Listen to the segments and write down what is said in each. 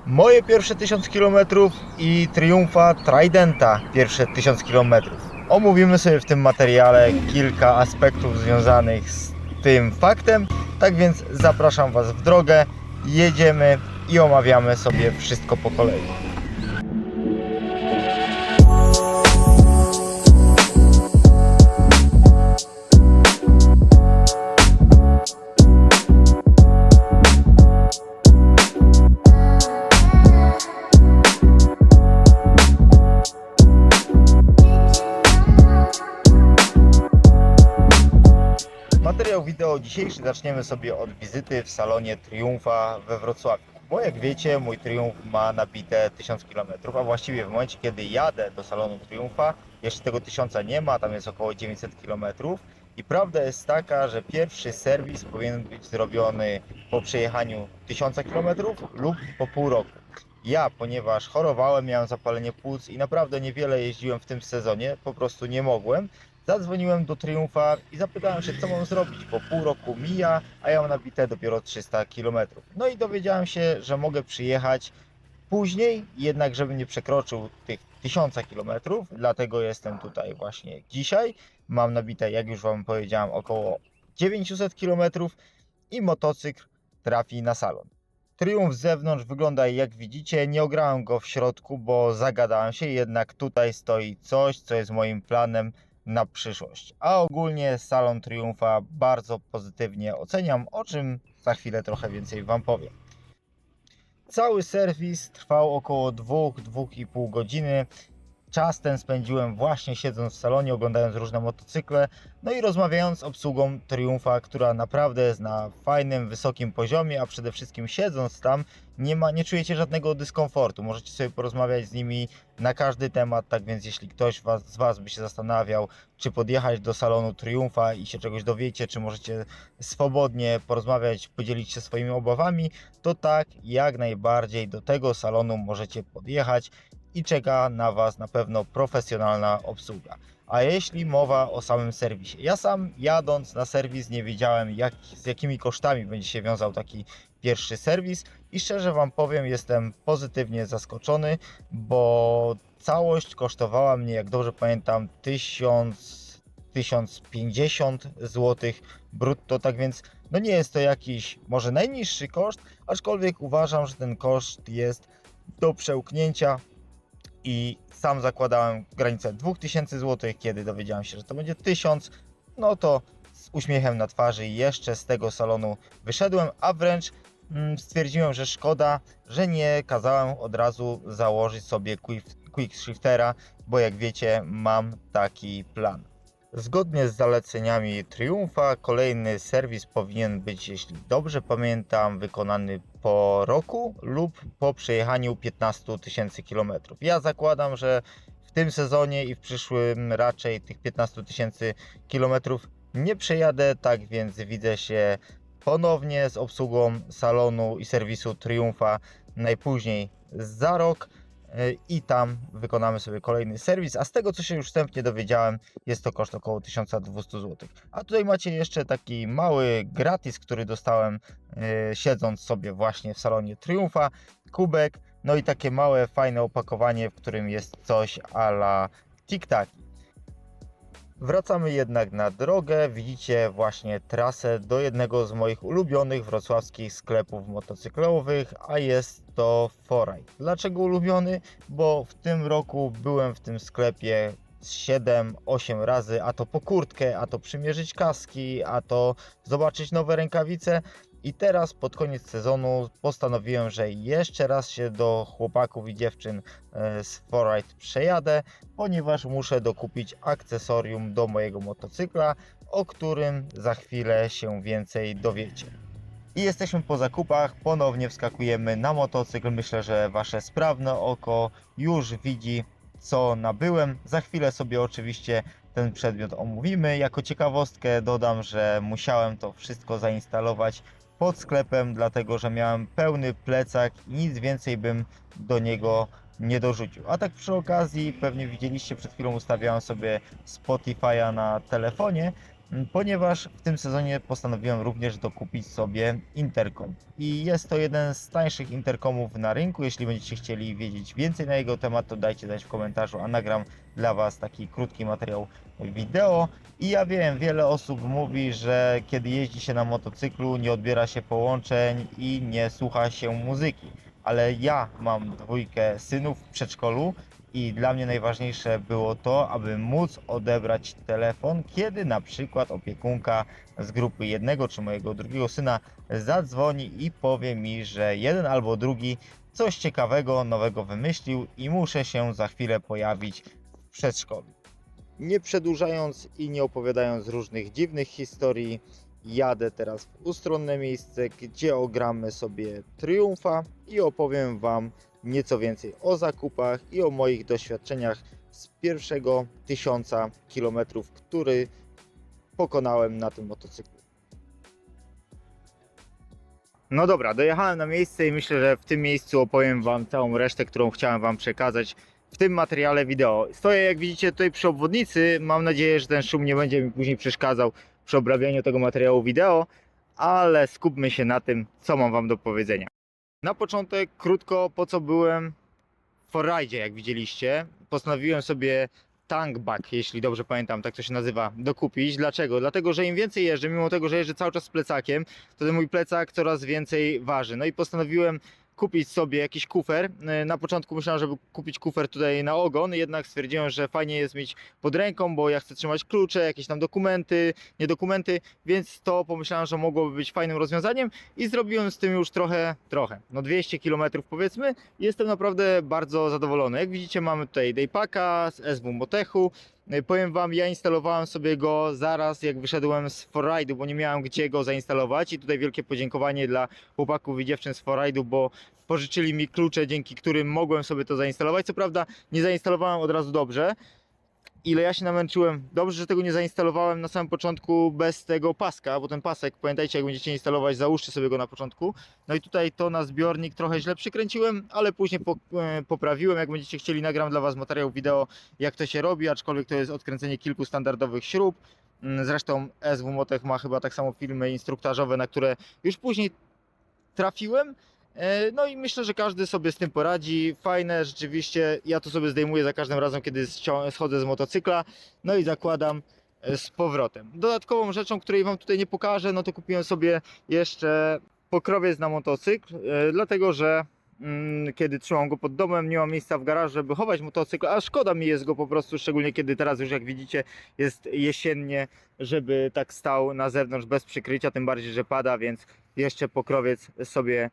Moje pierwsze 1000 km i Triumfa Tridenta pierwsze 1000 km. Omówimy sobie w tym materiale kilka aspektów związanych z tym faktem. Tak więc zapraszam Was w drogę, jedziemy i omawiamy sobie wszystko po kolei. Materiał wideo dzisiejszy zaczniemy sobie od wizyty w salonie Triumfa we Wrocławiu. Bo jak wiecie, mój Triumf ma nabite 1000 km, a właściwie w momencie, kiedy jadę do salonu Triumfa, jeszcze tego 1000 nie ma, tam jest około 900 km. I prawda jest taka, że pierwszy serwis powinien być zrobiony po przejechaniu 1000 km lub po pół roku. Ja, ponieważ chorowałem, miałem zapalenie płuc i naprawdę niewiele jeździłem w tym sezonie, po prostu nie mogłem. Zadzwoniłem do Triumfa i zapytałem się, co mam zrobić, bo pół roku mija, a ja mam nabite dopiero 300 km. No i dowiedziałem się, że mogę przyjechać później, jednak żebym nie przekroczył tych 1000 km, dlatego jestem tutaj właśnie dzisiaj. Mam nabite, jak już Wam powiedziałem, około 900 km i motocykl trafi na salon. Triumf z zewnątrz wygląda jak widzicie, nie ograłem go w środku, bo zagadałem się, jednak tutaj stoi coś, co jest moim planem na przyszłość. A ogólnie salon Triumfa bardzo pozytywnie oceniam, o czym za chwilę trochę więcej Wam powiem. Cały serwis trwał około 2-2,5 godziny. Czas ten spędziłem właśnie siedząc w salonie, oglądając różne motocykle, no i rozmawiając z obsługą Triumfa, która naprawdę jest na fajnym, wysokim poziomie, a przede wszystkim siedząc tam nie czujecie żadnego dyskomfortu. Możecie sobie porozmawiać z nimi na każdy temat, tak więc jeśli ktoś z Was by się zastanawiał, czy podjechać do salonu Triumfa i się czegoś dowiecie, czy możecie swobodnie porozmawiać, podzielić się swoimi obawami, to tak, jak najbardziej do tego salonu możecie podjechać i czeka na Was na pewno profesjonalna obsługa. A jeśli mowa o samym serwisie, ja sam jadąc na serwis nie wiedziałem z jakimi kosztami będzie się wiązał taki pierwszy serwis i szczerze Wam powiem, jestem pozytywnie zaskoczony, bo całość kosztowała mnie, jak dobrze pamiętam, 1050 zł brutto, tak więc no nie jest to jakiś może najniższy koszt, aczkolwiek uważam, że ten koszt jest do przełknięcia i sam zakładałem granicę 2000 zł, kiedy dowiedziałem się, że to będzie 1000, no to z uśmiechem na twarzy jeszcze z tego salonu wyszedłem, a wręcz stwierdziłem, że szkoda, że nie kazałem od razu założyć sobie quick shiftera, bo jak wiecie, mam taki plan. Zgodnie z zaleceniami Triumfa, kolejny serwis powinien być, jeśli dobrze pamiętam, wykonany po roku lub po przejechaniu 15 000 km. Ja zakładam, że w tym sezonie i w przyszłym raczej tych 15 000 km nie przejadę, tak więc widzę się ponownie z obsługą salonu i serwisu Triumfa najpóźniej za rok. I tam wykonamy sobie kolejny serwis, a z tego co się już wstępnie dowiedziałem, jest to koszt około 1200 zł. A tutaj macie jeszcze taki mały gratis, który dostałem siedząc sobie właśnie w salonie Triumfa, kubek, no i takie małe fajne opakowanie, w którym jest coś a la Tic-Tac. Wracamy jednak na drogę, widzicie właśnie trasę do jednego z moich ulubionych wrocławskich sklepów motocyklowych, a jest to Forride. Dlaczego ulubiony? Bo w tym roku byłem w tym sklepie 7-8 razy, a to po kurtkę, a to przymierzyć kaski, a to zobaczyć nowe rękawice. I teraz pod koniec sezonu postanowiłem, że jeszcze raz się do chłopaków i dziewczyn z Forride przejadę, ponieważ muszę dokupić akcesorium do mojego motocykla, o którym za chwilę się więcej dowiecie. I jesteśmy po zakupach, ponownie wskakujemy na motocykl. Myślę, że Wasze sprawne oko już widzi, co nabyłem. Za chwilę sobie oczywiście ten przedmiot omówimy. Jako ciekawostkę dodam, że musiałem to wszystko zainstalować pod sklepem, dlatego że miałem pełny plecak i nic więcej bym do niego nie dorzucił. A tak przy okazji, pewnie widzieliście, przed chwilą ustawiałem sobie Spotify'a na telefonie ponieważ w tym sezonie postanowiłem również dokupić sobie interkom. I jest to jeden z tańszych interkomów na rynku. Jeśli będziecie chcieli wiedzieć więcej na jego temat, to dajcie znać w komentarzu, a nagram dla Was taki krótki materiał wideo. I ja wiem, wiele osób mówi, że kiedy jeździ się na motocyklu, nie odbiera się połączeń i nie słucha się muzyki. Ale ja mam dwójkę synów w przedszkolu i dla mnie najważniejsze było to, aby móc odebrać telefon, kiedy na przykład opiekunka z grupy jednego czy mojego drugiego syna zadzwoni i powie mi, że jeden albo drugi coś ciekawego, nowego wymyślił i muszę się za chwilę pojawić w przedszkolu. Nie przedłużając i nie opowiadając różnych dziwnych historii, jadę teraz w ustronne miejsce, gdzie ogramy sobie Triumfa i opowiem Wam nieco więcej o zakupach i o moich doświadczeniach z pierwszego 1000 km, który pokonałem na tym motocyklu. No dobra, dojechałem na miejsce i myślę, że w tym miejscu opowiem Wam całą resztę, którą chciałem Wam przekazać w tym materiale wideo. Stoję, jak widzicie, tutaj przy obwodnicy. Mam nadzieję, że ten szum nie będzie mi później przeszkadzał przy obrabianiu tego materiału wideo, ale skupmy się na tym, co mam Wam do powiedzenia. Na początek krótko, po co byłem w Forridzie, jak widzieliście. Postanowiłem sobie tankback, jeśli dobrze pamiętam, tak to się nazywa, dokupić. Dlaczego? Dlatego, że im więcej jeżdżę, mimo tego, że jeżdżę cały czas z plecakiem, to ten mój plecak coraz więcej waży. No i postanowiłem kupić sobie jakiś kufer. Na początku myślałem, żeby kupić kufer tutaj na ogon, jednak stwierdziłem, że fajnie jest mieć pod ręką, bo ja chcę trzymać klucze, jakieś tam dokumenty, niedokumenty, więc to pomyślałem, że mogłoby być fajnym rozwiązaniem i zrobiłem z tym już trochę, no 200 km powiedzmy. Jestem naprawdę bardzo zadowolony. Jak widzicie, mamy tutaj Daypaka z SW Motechu. Powiem Wam, ja instalowałem sobie go zaraz jak wyszedłem z Forride'u, bo nie miałem gdzie go zainstalować i tutaj wielkie podziękowanie dla chłopaków i dziewczyn z Forride'u, bo pożyczyli mi klucze, dzięki którym mogłem sobie to zainstalować. Co prawda nie zainstalowałem od razu dobrze. Ile ja się namęczyłem. Dobrze, że tego nie zainstalowałem na samym początku bez tego paska, bo ten pasek, pamiętajcie, jak będziecie instalować, załóżcie sobie go na początku. No i tutaj to na zbiornik trochę źle przykręciłem, ale później poprawiłem. Jak będziecie chcieli, nagram dla Was materiał wideo, jak to się robi, aczkolwiek to jest odkręcenie kilku standardowych śrub. Zresztą SW Motech ma chyba tak samo filmy instruktażowe, na które już później trafiłem. No i myślę, że każdy sobie z tym poradzi. Fajne, rzeczywiście. Ja to sobie zdejmuję za każdym razem, kiedy schodzę z motocykla. No i zakładam z powrotem. Dodatkową rzeczą, której Wam tutaj nie pokażę, no to kupiłem sobie jeszcze pokrowiec na motocykl, dlatego że kiedy trzymam go pod domem, nie mam miejsca w garażu, żeby chować motocykl, a szkoda mi jest go po prostu, szczególnie kiedy teraz już, jak widzicie, jest jesiennie, żeby tak stał na zewnątrz bez przykrycia, tym bardziej, że pada, więc jeszcze pokrowiec sobie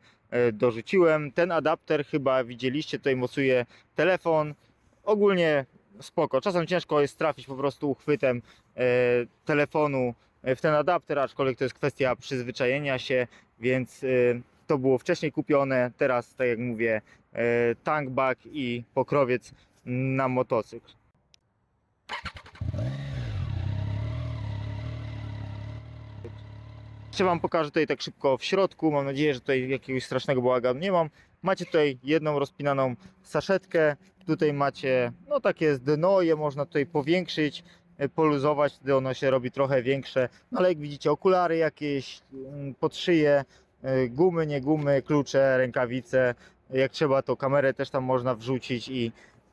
dorzuciłem. Ten adapter, chyba widzieliście, tutaj mocuje telefon. Ogólnie spoko. Czasem ciężko jest trafić po prostu uchwytem telefonu w ten adapter, aczkolwiek to jest kwestia przyzwyczajenia się, więc to było wcześniej kupione. Teraz, tak jak mówię, tankback i pokrowiec na motocykl. Jeszcze Wam pokażę tutaj tak szybko w środku. Mam nadzieję, że tutaj jakiegoś strasznego bałaganu nie mam. Macie tutaj jedną rozpinaną saszetkę. Tutaj macie no takie dno, je można tutaj powiększyć, poluzować, wtedy ono się robi trochę większe. No ale jak widzicie, okulary jakieś pod szyję, gumy, nie gumy, klucze, rękawice. Jak trzeba, to kamerę też tam można wrzucić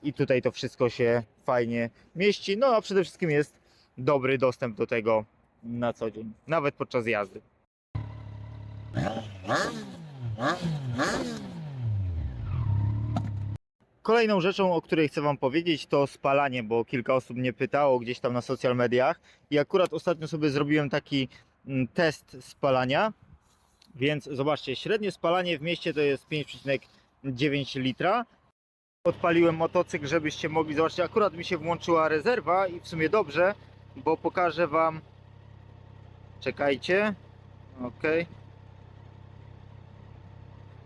i tutaj to wszystko się fajnie mieści. No a przede wszystkim jest dobry dostęp do tego na co dzień, nawet podczas jazdy. Kolejną rzeczą, o której chcę Wam powiedzieć, to spalanie, bo kilka osób mnie pytało gdzieś tam na social mediach i akurat ostatnio sobie zrobiłem taki test spalania, więc zobaczcie, średnie spalanie w mieście to jest 5,9 litra. Odpaliłem motocykl, żebyście mogli zobaczyć, akurat mi się włączyła rezerwa i w sumie dobrze, bo pokażę Wam, czekajcie,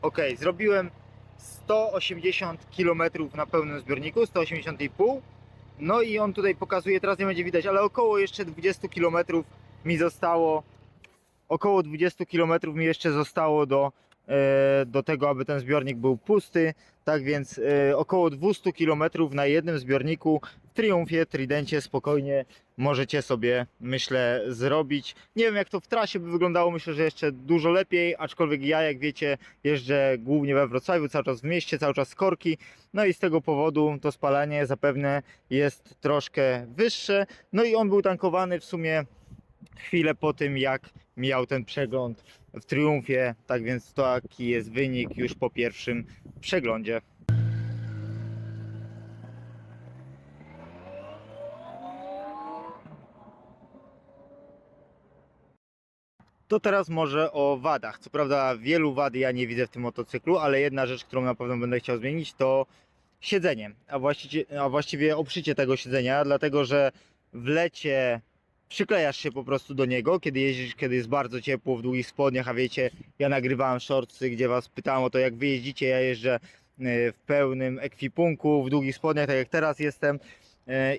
ok, zrobiłem 180 km na pełnym zbiorniku, 180,5. No i on tutaj pokazuje, teraz nie będzie widać, ale około jeszcze 20 km mi zostało. Około 20 km mi jeszcze zostało do tego, aby ten zbiornik był pusty. Tak więc około 200 km na jednym zbiorniku w Triumfie, Tridencie spokojnie możecie sobie, myślę, zrobić. Nie wiem, jak to w trasie by wyglądało, myślę, że jeszcze dużo lepiej, aczkolwiek ja, jak wiecie, jeżdżę głównie we Wrocławiu, cały czas w mieście, cały czas z korki, no i z tego powodu to spalanie zapewne jest troszkę wyższe. No i on był tankowany w sumie chwilę po tym, jak miał ten przegląd w Triumfie, tak więc taki jest wynik już po pierwszym przeglądzie. To teraz może o wadach. Co prawda wielu wad ja nie widzę w tym motocyklu, ale jedna rzecz, którą na pewno będę chciał zmienić, to siedzenie, a właściwie obszycie tego siedzenia, dlatego że w lecie przyklejasz się po prostu do niego, kiedy jeździsz, kiedy jest bardzo ciepło, w długich spodniach, a wiecie, ja nagrywałem shortsy, gdzie was pytałem o to, jak wy jeździcie. Ja jeżdżę w pełnym ekwipunku, w długich spodniach, tak jak teraz jestem,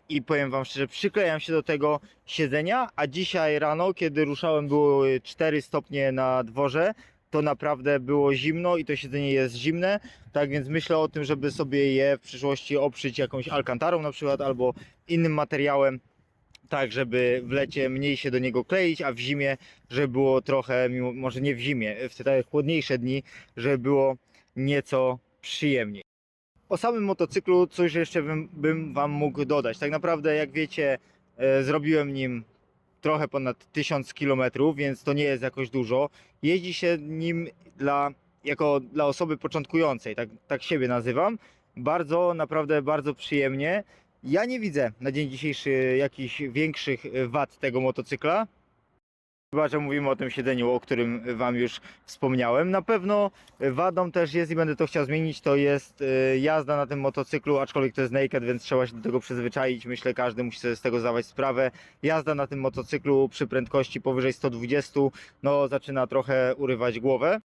i powiem wam szczerze, przyklejam się do tego siedzenia, a dzisiaj rano, kiedy ruszałem, było 4 stopnie na dworze, to naprawdę było zimno i to siedzenie jest zimne, tak więc myślę o tym, żeby sobie je w przyszłości oprzeć jakąś alkantarą na przykład, albo innym materiałem, tak żeby w lecie mniej się do niego kleić, a w zimie, żeby było trochę, może nie w zimie, w te chłodniejsze dni, żeby było nieco przyjemniej. O samym motocyklu coś jeszcze bym wam mógł dodać. Tak naprawdę, jak wiecie, zrobiłem nim trochę ponad 1000 km, więc to nie jest jakoś dużo. Jeździ się nim dla osoby początkującej, tak siebie nazywam. Bardzo, naprawdę bardzo przyjemnie. Ja nie widzę na dzień dzisiejszy jakichś większych wad tego motocykla. Chyba że mówimy o tym siedzeniu, o którym wam już wspomniałem. Na pewno wadą też jest i będę to chciał zmienić, to jest jazda na tym motocyklu, aczkolwiek to jest naked, więc trzeba się do tego przyzwyczaić. Myślę, każdy musi sobie z tego zdawać sprawę. Jazda na tym motocyklu przy prędkości powyżej 120, no zaczyna trochę urywać głowę.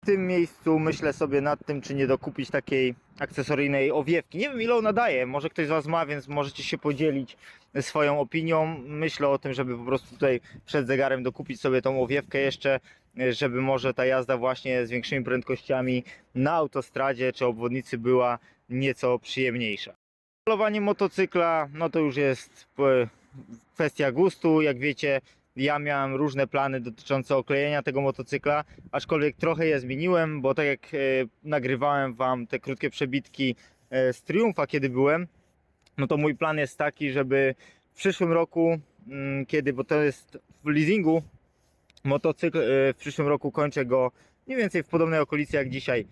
W tym miejscu myślę sobie nad tym, czy nie dokupić takiej akcesoryjnej owiewki. Nie wiem, ile ona daje, może ktoś z was ma, więc możecie się podzielić swoją opinią. Myślę o tym, żeby po prostu tutaj przed zegarem dokupić sobie tą owiewkę jeszcze, żeby może ta jazda właśnie z większymi prędkościami na autostradzie czy obwodnicy była nieco przyjemniejsza. Malowanie motocykla, no to już jest kwestia gustu. Jak wiecie, ja miałem różne plany dotyczące oklejenia tego motocykla, aczkolwiek trochę je zmieniłem, bo tak jak nagrywałem wam te krótkie przebitki z Triumfa, kiedy byłem, no to mój plan jest taki, żeby w przyszłym roku, bo to jest w leasingu motocykl, w przyszłym roku kończę go mniej więcej w podobnej okolicy jak dzisiaj,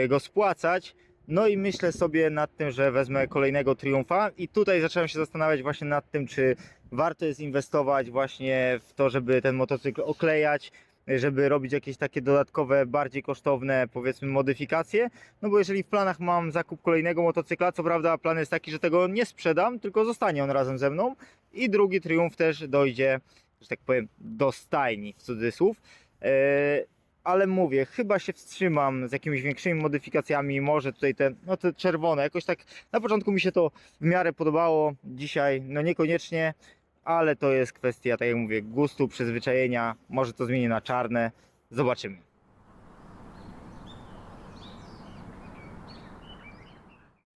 go spłacać. No i myślę sobie nad tym, że wezmę kolejnego Triumfa i tutaj zacząłem się zastanawiać właśnie nad tym, czy warto jest inwestować właśnie w to, żeby ten motocykl oklejać, żeby robić jakieś takie dodatkowe, bardziej kosztowne, powiedzmy, modyfikacje. No bo jeżeli w planach mam zakup kolejnego motocykla, co prawda plan jest taki, że tego nie sprzedam, tylko zostanie on razem ze mną i drugi Triumph też dojdzie, że tak powiem, do stajni, w cudzysłów. Ale mówię, chyba się wstrzymam z jakimiś większymi modyfikacjami, może tutaj te czerwone, jakoś tak na początku mi się to w miarę podobało, dzisiaj no niekoniecznie, ale to jest kwestia, tak jak mówię, gustu, przyzwyczajenia, może to zmienię na czarne, zobaczymy.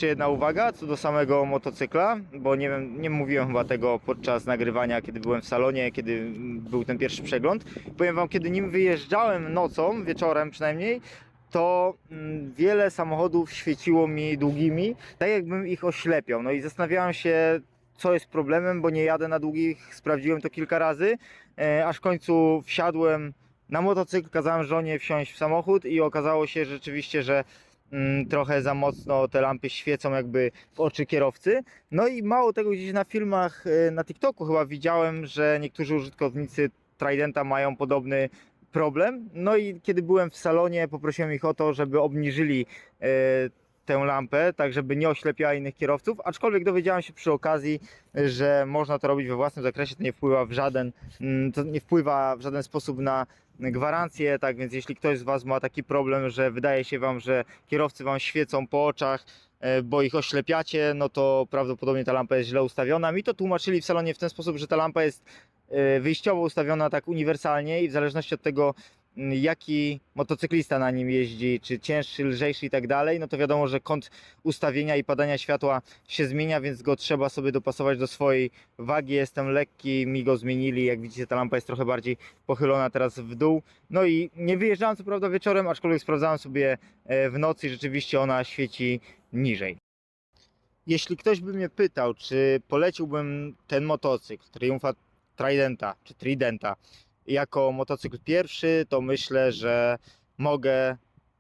Jeszcze jedna uwaga co do samego motocykla, bo nie wiem, nie mówiłem chyba tego podczas nagrywania, kiedy byłem w salonie, kiedy był ten pierwszy przegląd. Powiem wam, kiedy nim wyjeżdżałem nocą, wieczorem przynajmniej, to wiele samochodów świeciło mi długimi, tak jakbym ich oślepiał. No i zastanawiałem się, co jest problemem, bo nie jadę na długich, sprawdziłem to kilka razy, aż w końcu wsiadłem na motocykl, kazałem żonie wsiąść w samochód i okazało się rzeczywiście, że trochę za mocno te lampy świecą jakby w oczy kierowcy. No i mało tego, gdzieś na filmach na TikToku chyba widziałem, że niektórzy użytkownicy Tridenta mają podobny problem. No i kiedy byłem w salonie, poprosiłem ich o to, żeby obniżyli tę lampę, tak żeby nie oślepiała innych kierowców, aczkolwiek dowiedziałem się przy okazji, że można to robić we własnym zakresie, to nie wpływa w żaden sposób na gwarancję, tak więc jeśli ktoś z was ma taki problem, że wydaje się wam, że kierowcy wam świecą po oczach, bo ich oślepiacie, no to prawdopodobnie ta lampa jest źle ustawiona. Mi to tłumaczyli w salonie w ten sposób, że ta lampa jest wyjściowo ustawiona tak uniwersalnie i w zależności od tego, jaki motocyklista na nim jeździ, czy cięższy, lżejszy i tak dalej, no to wiadomo, że kąt ustawienia i padania światła się zmienia, więc go trzeba sobie dopasować do swojej wagi. Jestem lekki, mi go zmienili, jak widzicie ta lampa jest trochę bardziej pochylona teraz w dół. No i nie wyjeżdżałem co prawda wieczorem, aczkolwiek sprawdzałem sobie w nocy i rzeczywiście ona świeci niżej. Jeśli ktoś by mnie pytał, czy poleciłbym ten motocykl, Triumpha Tridenta, czy Tridenta, jako motocykl pierwszy, to myślę, że mogę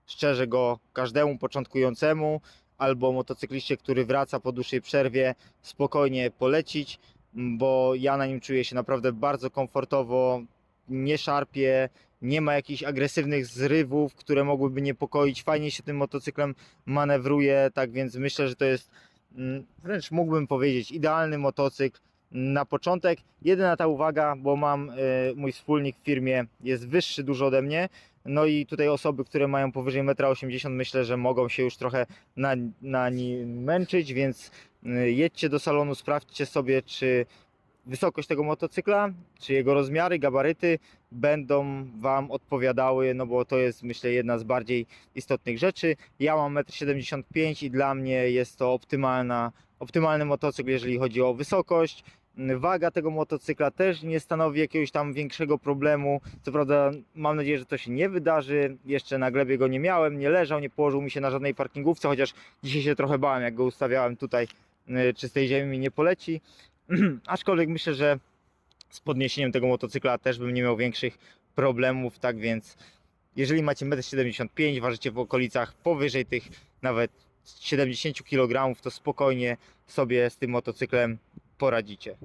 szczerze go każdemu początkującemu albo motocykliście, który wraca po dłuższej przerwie, spokojnie polecić, bo ja na nim czuję się naprawdę bardzo komfortowo, nie szarpie, nie ma jakichś agresywnych zrywów, które mogłyby niepokoić, fajnie się tym motocyklem manewruje, tak więc myślę, że to jest wręcz mógłbym powiedzieć idealny motocykl na początek. Jedyna ta uwaga, bo mam mój wspólnik w firmie jest wyższy dużo ode mnie, no i tutaj osoby, które mają powyżej 1,80 m, myślę, że mogą się już trochę na nim męczyć, więc jedźcie do salonu, sprawdźcie sobie, czy wysokość tego motocykla, czy jego rozmiary, gabaryty będą Wam odpowiadały, no bo to jest myślę jedna z bardziej istotnych rzeczy. Ja mam 1,75 m i dla mnie jest to optymalny motocykl, jeżeli chodzi o wysokość. Waga tego motocykla też nie stanowi jakiegoś tam większego problemu. Co prawda mam nadzieję, że to się nie wydarzy. Jeszcze na glebie go nie miałem, nie leżał, nie położył mi się na żadnej parkingówce, chociaż dzisiaj się trochę bałem, jak go ustawiałem tutaj, czy z tej ziemi mi nie poleci. Aczkolwiek myślę, że z podniesieniem tego motocykla też bym nie miał większych problemów, tak więc jeżeli macie 1,75 m, ważycie w okolicach powyżej tych nawet 70 kg, to spokojnie sobie z tym motocyklem poradzicie.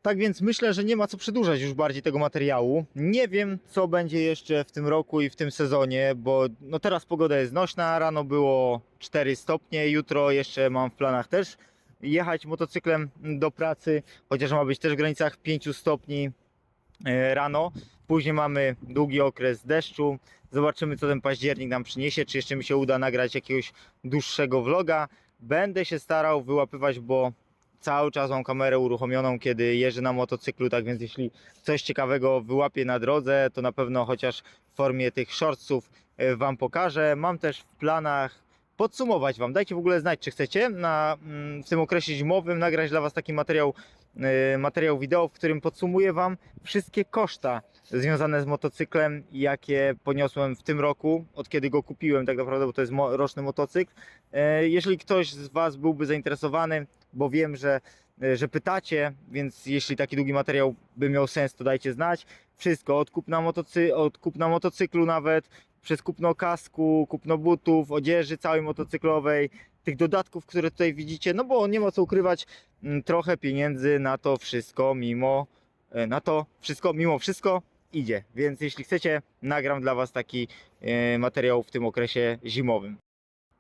Tak więc myślę, że nie ma co przedłużać już bardziej tego materiału. Nie wiem, co będzie jeszcze w tym roku i w tym sezonie, bo no teraz pogoda jest nośna, rano było 4 stopnie, jutro jeszcze mam w planach też jechać motocyklem do pracy, chociaż ma być też w granicach 5 stopni rano. Później mamy długi okres deszczu. Zobaczymy, co ten październik nam przyniesie, czy jeszcze mi się uda nagrać jakiegoś dłuższego vloga. Będę się starał wyłapywać, bo cały czas mam kamerę uruchomioną, kiedy jeżdżę na motocyklu, tak więc jeśli coś ciekawego wyłapię na drodze, to na pewno chociaż w formie tych shortsów Wam pokażę. Mam też w planach podsumować Wam. Dajcie w ogóle znać, czy chcecie w tym okresie zimowym nagrać dla Was taki materiał wideo, w którym podsumuję Wam wszystkie koszta związane z motocyklem, jakie poniosłem w tym roku, od kiedy go kupiłem tak naprawdę, bo to jest roczny motocykl. Jeżeli ktoś z Was byłby zainteresowany, bo wiem, że pytacie, więc jeśli taki długi materiał by miał sens, to dajcie znać. Wszystko, od kupna motocyklu nawet, przez kupno kasku, kupno butów, odzieży całej motocyklowej, tych dodatków, które tutaj widzicie, no bo nie ma co ukrywać, trochę pieniędzy na to wszystko mimo wszystko idzie, więc jeśli chcecie, nagram dla Was taki materiał w tym okresie zimowym.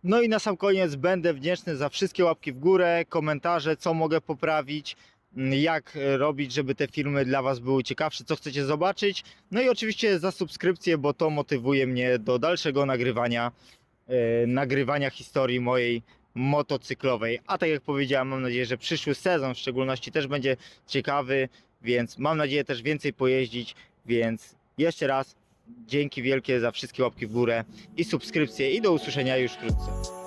No i na sam koniec będę wdzięczny za wszystkie łapki w górę, komentarze, co mogę poprawić, jak robić, żeby te filmy dla Was były ciekawsze, co chcecie zobaczyć. No i oczywiście za subskrypcję, bo to motywuje mnie do dalszego nagrywania historii mojej motocyklowej. A tak jak powiedziałem, mam nadzieję, że przyszły sezon w szczególności też będzie ciekawy, więc mam nadzieję też więcej pojeździć, więc jeszcze raz dzięki wielkie za wszystkie łapki w górę i subskrypcje i do usłyszenia już wkrótce.